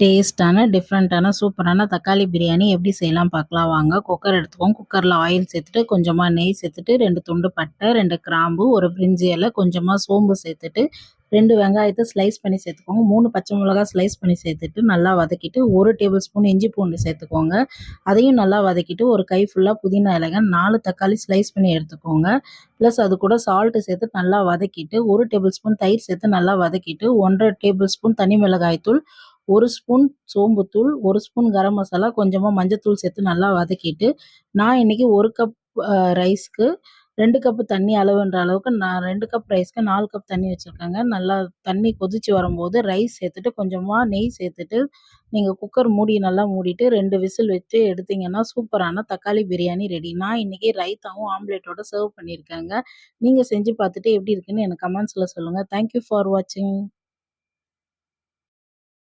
டேஸ்ட்டான, டிஃப்ரெண்ட்டான, சூப்பரான தக்காளி பிரியாணி எப்படி செய்யலாம் பார்க்கலாம் வாங்க. குக்கர் எடுத்துக்கோங்க. குக்கர்ல ஆயில் சேர்த்துட்டு, கொஞ்சமா நெய் சேர்த்துட்டு, 2 துண்டு பட்டை, 2 கிராம்பு, 1 பிரிஞ்சி இலை, கொஞ்சமா சோம்பு சேர்த்துட்டு, 2 வெங்காயத்த ஸ்லைஸ் பண்ணி சேர்த்துக்கோங்க. 3 பச்சை மிளகாய் ஸ்லைஸ் பண்ணி சேர்த்துட்டு, நல்லா வதக்கிட்டு, 1 டேபிள் ஸ்பூன் இஞ்சி பூண்டு சேர்த்துக்கோங்க. அதையும் நல்லா வதக்கிட்டு, ஒரு கை ஃபுல்லா புதினா இலைங்க, 4 தக்காளி ஸ்லைஸ் பண்ணி எடுத்துக்கோங்க. ப்ளஸ் அது கூட சால்ட்டு சேர்த்து நல்லா வதக்கிட்டு, 1 டேபிள் ஸ்பூன் தயிர் சேர்த்து நல்லா வதக்கிட்டு, 1 1/2 டேபிள் ஸ்பூன் தனி மிளகாய் தூள், 1 ஸ்பூன் சோம்புத்தூள், 1 ஸ்பூன் கரம் மசாலா, கொஞ்சமா மஞ்சத்தூள் சேர்த்து நல்லா வதக்கிட்டு, நான் இன்னைக்கு 1 கப் ரைஸ்க்கு 2 கப் தண்ணி அளவுன்ற அளவுக்கு நான் 2 கப் ரைஸ்க்கு 4 கப் தண்ணி வச்சிருக்கேங்க. நல்லா தண்ணி கொதிச்சு வரும்போது ரைஸ் சேர்த்துட்டு, கொஞ்சமா நெய் சேர்த்துட்டு, நீங்க குக்கர் மூடி நல்லா மூடிட்டு 2 விசில் வச்சு எடுத்தீங்கன்னா, சூப்பரான தக்காளி பிரியாணி ரெடி. நான் இன்னைக்கு ரைத்தாவும் ஆம்லெட்டோட சர்வ் பண்ணியிருக்கேங்க. நீங்க செஞ்சு பார்த்துட்டு எப்படி இருக்குன்னு எனக்கு கமெண்ட்ஸ்ல சொல்லுங்க. தேங்க் யூ ஃபார் வாட்சிங்.